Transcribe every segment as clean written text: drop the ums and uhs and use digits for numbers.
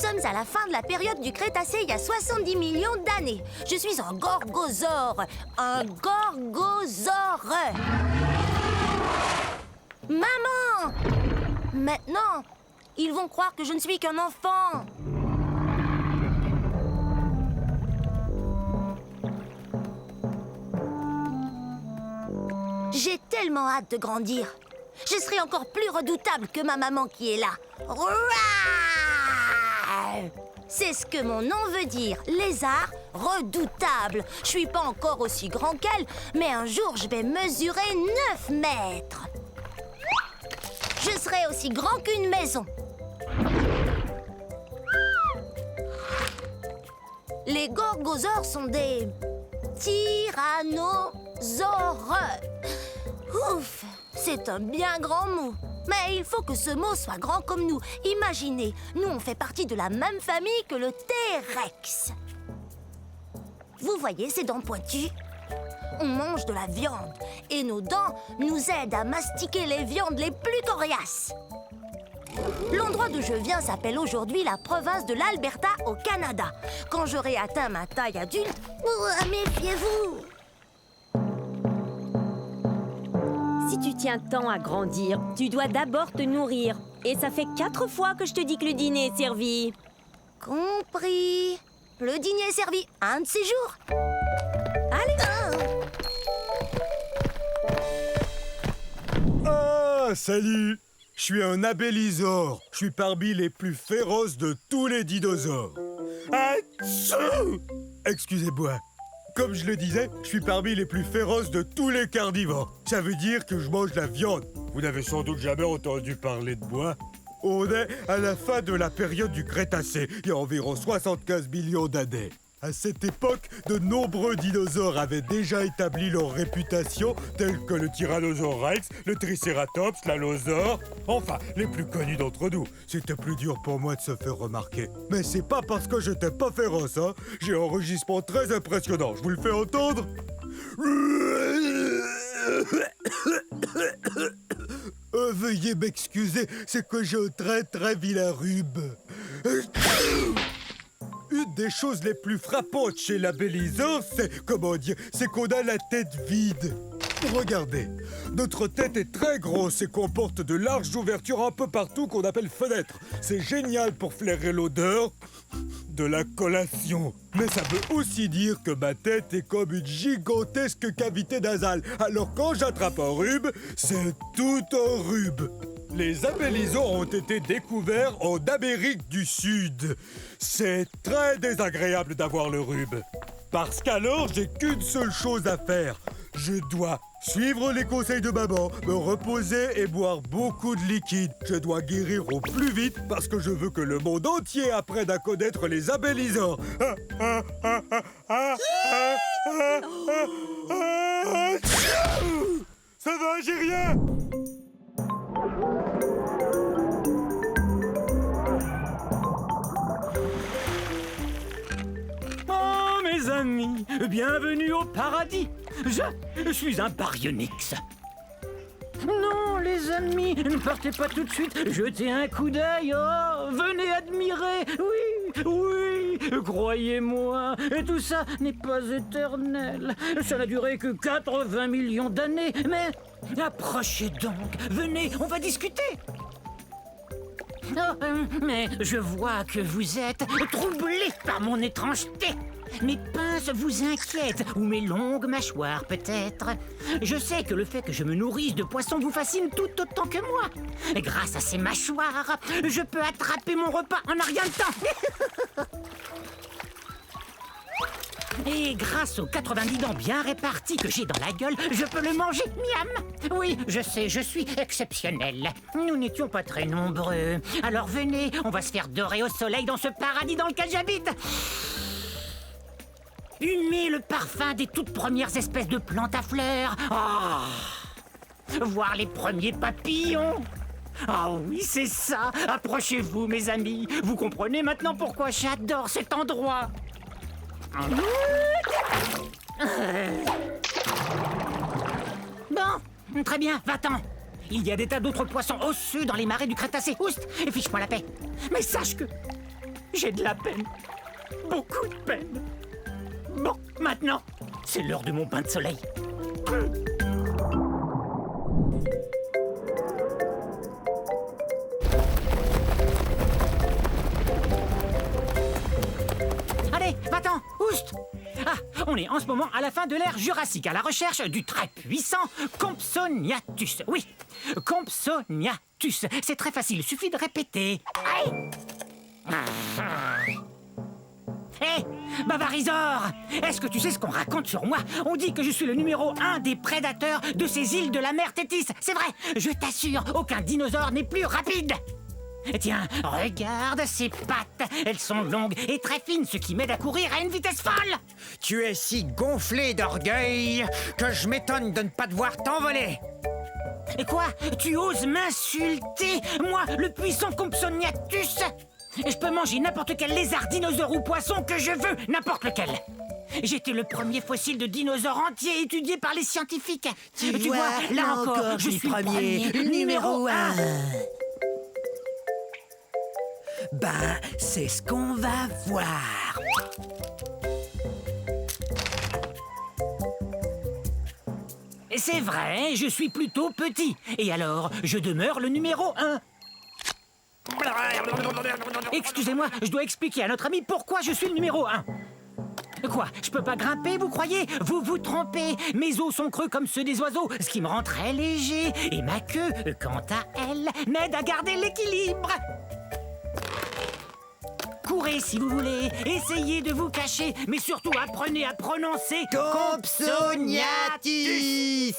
sommes à la fin de la période du Crétacé il y a 70 millions d'années. Je suis un gorgosaure. Un gorgosaure. Maman! Maintenant, ils vont croire que je ne suis qu'un enfant. J'ai tellement hâte de grandir. Je serai encore plus redoutable que ma maman qui est là. Rouah! C'est ce que mon nom veut dire, lézard redoutable. Je suis pas encore aussi grand qu'elle, mais un jour je vais mesurer 9 mètres. Je serai aussi grand qu'une maison. Les gorgosaures sont des tyrannosaures. Ouf, c'est un bien grand mot. Mais il faut que ce mot soit grand comme nous. Imaginez, nous on fait partie de la même famille que le T-Rex. Vous voyez ces dents pointues? On mange de la viande et nos dents nous aident à mastiquer les viandes les plus coriaces. L'endroit d'où je viens s'appelle aujourd'hui la province de l'Alberta au Canada. Quand j'aurai atteint ma taille adulte, méfiez-vous! Si tu tiens tant à grandir, tu dois d'abord te nourrir. Et ça fait 4 fois que je te dis que le dîner est servi. Compris. Le dîner est servi un de ces jours. Allez. Ah, salut! Je suis un abélisaure. Je suis parmi les plus féroces de tous les dinosaures. Atchou! Excusez-moi. Comme je le disais, je suis parmi les plus féroces de tous les carnivores. Ça veut dire que je mange de la viande. Vous n'avez sans doute jamais entendu parler de moi. On est à la fin de la période du Crétacé, il y a environ 75 millions d'années. À cette époque, de nombreux dinosaures avaient déjà établi leur réputation, tels que le Tyrannosaure Rex, le Triceratops, l'Allosaure, enfin, les plus connus d'entre nous. C'était plus dur pour moi de se faire remarquer. Mais c'est pas parce que j'étais pas féroce, hein. J'ai un enregistrement très impressionnant. Je vous le fais entendre. Veuillez m'excuser, c'est que j'ai un très vilain rhume. Une des choses les plus frappantes chez l'abélisaure, c'est qu'on a la tête vide. Regardez, notre tête est très grosse et comporte de larges ouvertures un peu partout qu'on appelle fenêtres. C'est génial pour flairer l'odeur de la collation. Mais ça veut aussi dire que ma tête est comme une gigantesque cavité nasale. Alors quand j'attrape un rhume, c'est tout un rhume. Les abélisaures ont été découverts en Amérique du Sud. C'est très désagréable d'avoir le rhume. Parce qu'alors, j'ai qu'une seule chose à faire. Je dois suivre les conseils de maman, me reposer et boire beaucoup de liquide. Je dois guérir au plus vite parce que je veux que le monde entier apprenne à connaître les abélisaures. Ça va, j'ai rien! Oh, mes amis, bienvenue au paradis. Je suis un baryonyx. Non, les amis, ne partez pas tout de suite. Jetez un coup d'œil. Oh, venez admirer. Oui, croyez-moi. Et tout ça n'est pas éternel. Ça n'a duré que 80 millions d'années. Mais approchez donc. Venez, on va discuter. Oh, mais je vois que vous êtes troublé par mon étrangeté. Mes pinces vous inquiètent, ou mes longues mâchoires peut-être. Je sais que le fait que je me nourrisse de poissons vous fascine tout autant que moi. Grâce à ces mâchoires, je peux attraper mon repas en un rien de temps. Et grâce aux 90 dents bien réparties que j'ai dans la gueule, je peux le manger, miam. Oui, je sais, je suis exceptionnel. Nous n'étions pas très nombreux. Alors venez, on va se faire dorer au soleil dans ce paradis dans lequel j'habite. Humer le parfum des toutes premières espèces de plantes à fleurs. Oh. Voir les premiers papillons. Ah oui, c'est ça. Approchez-vous, mes amis. Vous comprenez maintenant pourquoi j'adore cet endroit. Bon, très bien, va-t'en. Il y a des tas d'autres poissons osseux dans les marais du Crétacé. Oust, et fiche-moi la paix. Mais sache que j'ai de la peine. Beaucoup de peine. Bon, maintenant, c'est l'heure de mon bain de soleil. Allez, va-t'en, oust! Ah, on est en ce moment à la fin de l'ère Jurassique, à la recherche du très puissant Compsognathus. Oui, Compsognathus. C'est très facile, il suffit de répéter. Hé, Bavarisor, est-ce que tu sais ce qu'on raconte sur moi? On dit que je suis le numéro 1 des prédateurs de ces îles de la mer Tétis. C'est vrai, je t'assure, aucun dinosaure n'est plus rapide. Tiens, regarde ces pattes. Elles sont longues et très fines, ce qui m'aide à courir à une vitesse folle. Tu es si gonflé d'orgueil que je m'étonne de ne pas te voir t'envoler. Et quoi? Tu oses m'insulter? Moi, le puissant Compsognathus? Je peux manger n'importe quel lézard, dinosaure ou poisson que je veux, n'importe lequel. J'étais le premier fossile de dinosaure entier étudié par les scientifiques. Tu vois, là encore, je suis le premier, numéro 1. Ben, c'est ce qu'on va voir. C'est vrai, je suis plutôt petit. Et alors, je demeure le numéro 1. Excusez-moi, je dois expliquer à notre ami pourquoi je suis le numéro 1. Quoi, je peux pas grimper, vous croyez? Vous vous trompez. Mes os sont creux comme ceux des oiseaux, ce qui me rend très léger. Et ma queue, quant à elle, m'aide à garder l'équilibre. Courez si vous voulez, essayez de vous cacher, mais surtout apprenez à prononcer Compsognathus.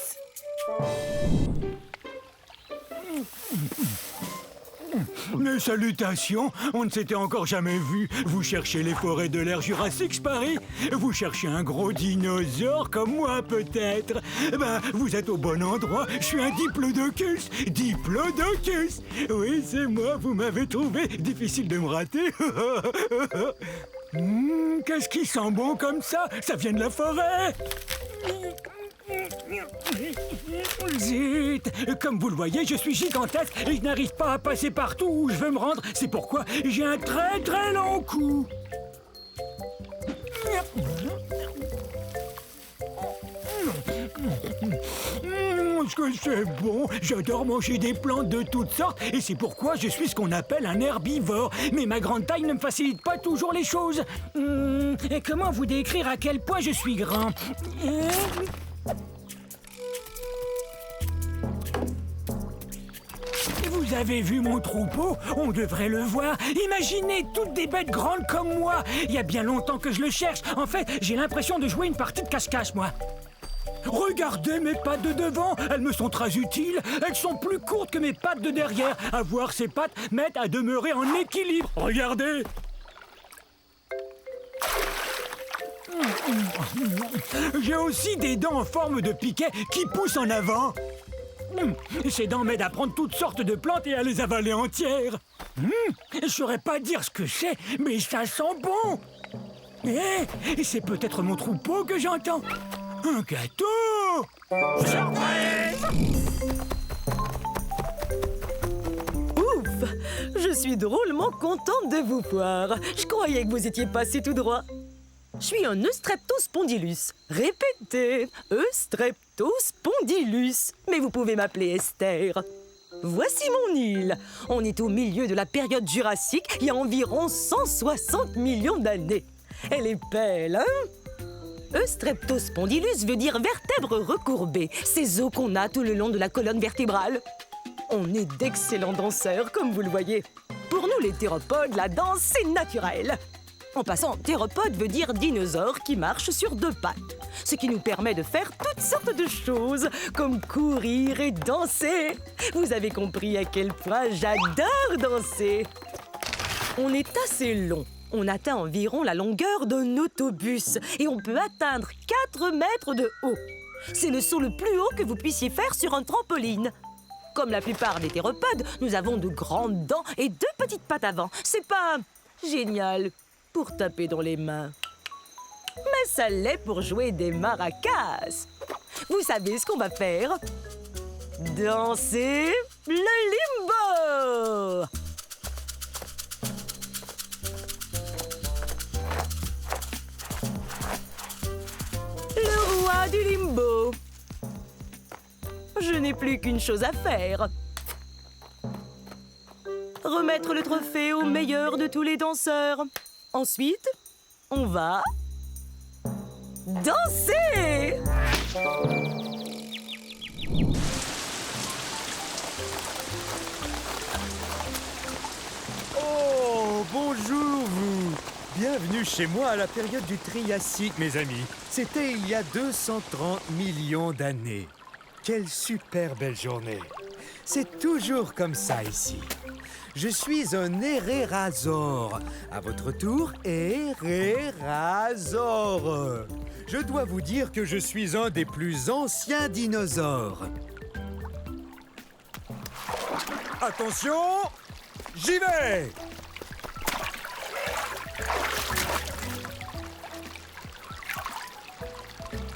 Mes salutations, on ne s'était encore jamais vu. Vous cherchez les forêts de l'ère Jurassique, je parie? Vous cherchez un gros dinosaure comme moi, peut-être? Ben, vous êtes au bon endroit. Je suis un Diplodocus. Diplodocus. Oui, c'est moi, vous m'avez trouvé. Difficile de me rater. Qu'est-ce qui sent bon comme ça? Ça vient de la forêt. Zut! Comme vous le voyez, je suis gigantesque et je n'arrive pas à passer partout où je veux me rendre. C'est pourquoi j'ai un très très long cou. Est-ce que c'est bon? J'adore manger des plantes de toutes sortes et c'est pourquoi je suis ce qu'on appelle un herbivore. Mais ma grande taille ne me facilite pas toujours les choses. Comment vous décrire à quel point je suis grand? Vous avez vu mon troupeau? On devrait le voir. Imaginez toutes des bêtes grandes comme moi. Il y a bien longtemps que je le cherche. En fait, j'ai l'impression de jouer une partie de cache-cache, moi. Regardez mes pattes de devant. Elles me sont très utiles. Elles sont plus courtes que mes pattes de derrière. Avoir ces pattes m'aide à demeurer en équilibre. Regardez. J'ai aussi des dents en forme de piquet qui poussent en avant. Ces dents m'aident à prendre toutes sortes de plantes et à les avaler entières. Je saurais pas dire ce que c'est, mais ça sent bon. Et c'est peut-être mon troupeau que j'entends. Un gâteau! Surprise! Ouf! Je suis drôlement contente de vous voir. Je croyais que vous étiez passé tout droit. Je suis un Eustreptospondylus. Répétez, Eustreptospondylus. Mais vous pouvez m'appeler Esther. Voici mon île. On est au milieu de la période jurassique, il y a environ 160 millions d'années. Elle est belle, hein? Eustreptospondylus veut dire vertèbre recourbée. Ces os qu'on a tout le long de la colonne vertébrale. On est d'excellents danseurs, comme vous le voyez. Pour nous, les théropodes, la danse, c'est naturel. En passant, théropode veut dire dinosaure qui marche sur deux pattes. Ce qui nous permet de faire toutes sortes de choses, comme courir et danser. Vous avez compris à quel point j'adore danser. On est assez long. On atteint environ la longueur d'un autobus et on peut atteindre 4 mètres de haut. C'est le saut le plus haut que vous puissiez faire sur un trampoline. Comme la plupart des théropodes, nous avons de grandes dents et 2 petites pattes avant. C'est pas génial pour taper dans les mains. Mais ça l'est pour jouer des maracas. Vous savez ce qu'on va faire? Danser le limbo! plus qu'une chose à faire. Remettre le trophée au meilleur de tous les danseurs. Ensuite, on va... danser! Oh, bonjour vous! Bienvenue chez moi à la période du Triassique, mes amis. C'était il y a 230 millions d'années. Quelle super belle journée! C'est toujours comme ça ici. Je suis un hérérasaure. À votre tour, hérérasaure. Je dois vous dire que je suis un des plus anciens dinosaures. Attention! J'y vais!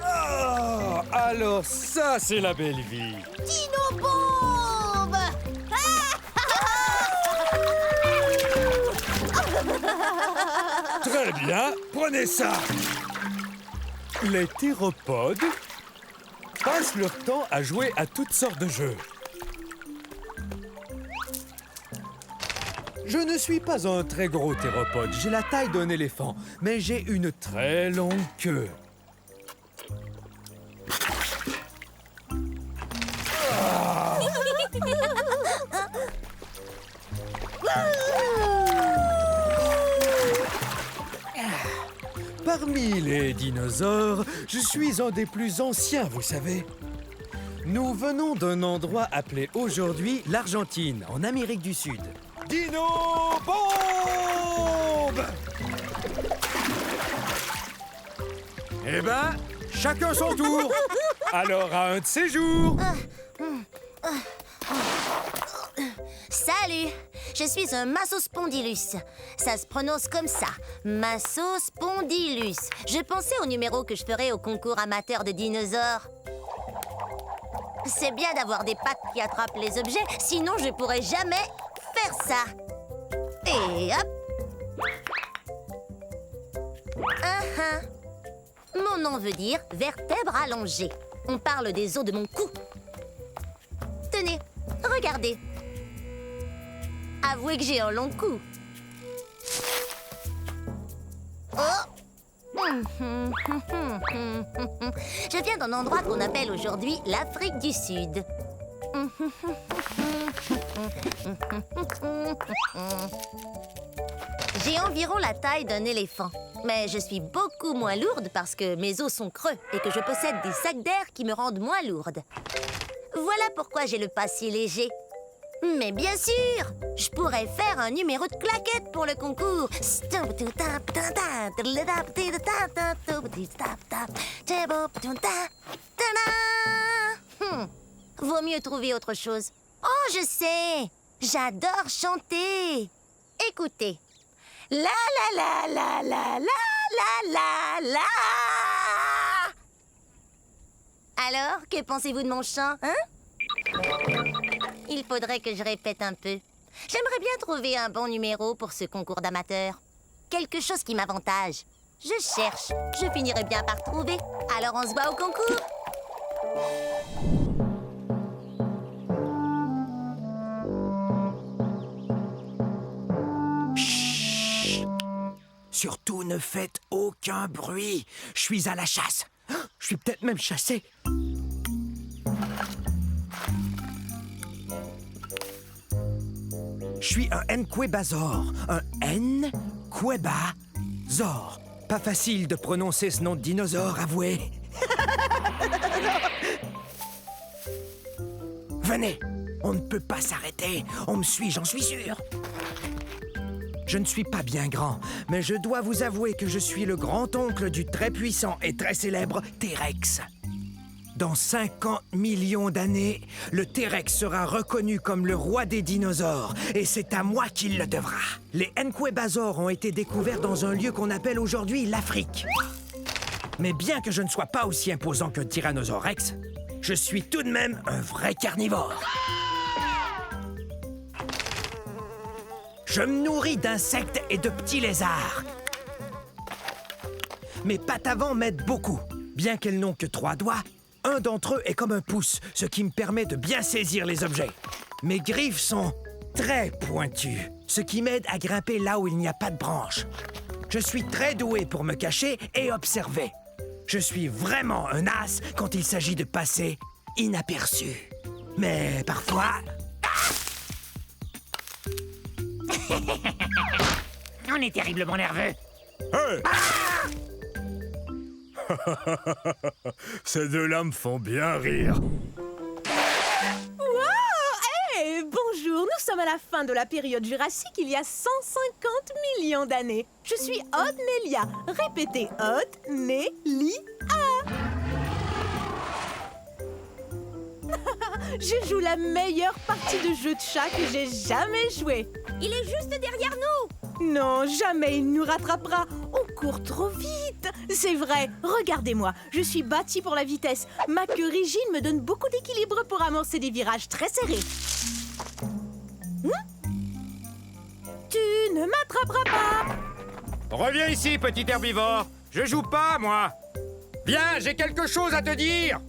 Ah, alors ça, c'est la belle vie. Dino Bombe! Très bien, prenez ça. Les théropodes passent leur temps à jouer à toutes sortes de jeux. Je ne suis pas un très gros théropode, j'ai la taille d'un éléphant, mais j'ai une très longue queue. Parmi les dinosaures, je suis un des plus anciens, vous savez. Nous venons d'un endroit appelé aujourd'hui l'Argentine, en Amérique du Sud. Dino Bombe! Eh ben, chacun son tour. Alors, à un de ces jours. Salut! Je suis un Massospondylus. Ça se prononce comme ça, Massospondylus. Je pensais au numéro que je ferais au concours amateur de dinosaures. C'est bien d'avoir des pattes qui attrapent les objets, sinon je pourrais jamais faire ça. Et hop! Mon nom veut dire vertèbre allongée. On parle des os de mon cou. Tenez, regardez. Avouez que j'ai un long cou. Oh! Je viens d'un endroit qu'on appelle aujourd'hui l'Afrique du Sud. J'ai environ la taille d'un éléphant, mais je suis beaucoup moins lourde parce que mes os sont creux et que je possède des sacs d'air qui me rendent moins lourde. Voilà pourquoi j'ai le pas si léger. Mais bien sûr, je pourrais faire un numéro de claquette pour le concours. Vaut mieux trouver autre chose. Oh, je sais, j'adore chanter. Écoutez. La la la la la la la la. Alors, que pensez-vous de mon chant, hein? Il faudrait que je répète un peu. J'aimerais bien trouver un bon numéro pour ce concours d'amateurs. Quelque chose qui m'avantage. Je cherche. Je finirai bien par trouver. Alors on se voit au concours. Chut! Surtout ne faites aucun bruit. Je suis à la chasse. Je suis peut-être même chassé. Je suis un Nquebazor. Un Nquebazor. Pas facile de prononcer ce nom de dinosaure, avouez. Venez, on ne peut pas s'arrêter. On me suit, j'en suis sûr. Je ne suis pas bien grand, mais je dois vous avouer que je suis le grand-oncle du très puissant et très célèbre T-Rex. Dans 50 millions d'années, le T-Rex sera reconnu comme le roi des dinosaures, et c'est à moi qu'il le devra. Les Nquebazors ont été découverts dans un lieu qu'on appelle aujourd'hui l'Afrique. Mais bien que je ne sois pas aussi imposant qu'un Tyrannosaure Rex, je suis tout de même un vrai carnivore. Je me nourris d'insectes et de petits lézards. Mes pattes avant m'aident beaucoup. Bien qu'elles n'ont que 3 doigts, Un d'entre eux est comme un pouce, ce qui me permet de bien saisir les objets. Mes griffes sont très pointues, ce qui m'aide à grimper là où il n'y a pas de branches. Je suis très doué pour me cacher et observer. Je suis vraiment un as quand il s'agit de passer inaperçu. Mais parfois... On est terriblement nerveux. Hey! Ces deux-là me font bien rire. Hey, bonjour, nous sommes à la fin de la période jurassique il y a 150 millions d'années. Je suis Odnelia. Répétez Odnelia. Je joue la meilleure partie de jeu de chat que j'ai jamais joué. Il est juste derrière nous. Non, jamais il nous rattrapera. On court trop vite. C'est vrai, regardez-moi. Je suis bâtie pour la vitesse. Ma queue rigide me donne beaucoup d'équilibre pour amorcer des virages très serrés. Tu ne m'attraperas pas. Reviens ici, petit herbivore. Je joue pas, moi. Viens, j'ai quelque chose à te dire.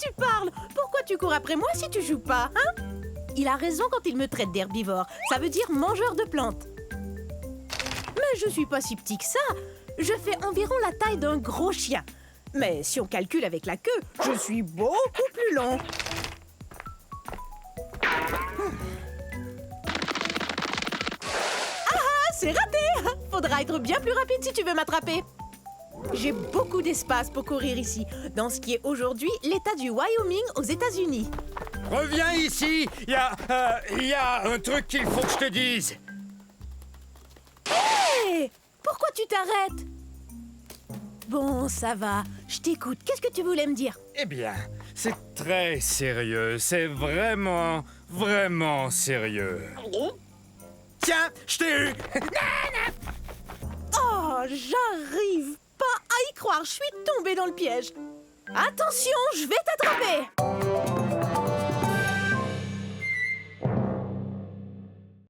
Tu parles. Pourquoi tu cours après moi si tu joues pas, hein? Il a raison quand il me traite d'herbivore. Ça veut dire mangeur de plantes. Mais je suis pas si petit que ça. Je fais environ la taille d'un gros chien. Mais si on calcule avec la queue, je suis beaucoup plus long. Ah, c'est raté! Faudra être bien plus rapide si tu veux m'attraper. J'ai beaucoup d'espace pour courir ici, dans ce qui est aujourd'hui l'État du Wyoming aux États-Unis. Reviens ici. Il y a un truc qu'il faut que je te dise. Hé! Pourquoi tu t'arrêtes? Bon, ça va. Je t'écoute. Qu'est-ce que tu voulais me dire? Eh bien, c'est très sérieux. C'est vraiment, vraiment sérieux. Tiens, je t'ai eu! Oh, j'arrive pas à y croire. Je suis tombée dans le piège. Attention, je vais t'attraper.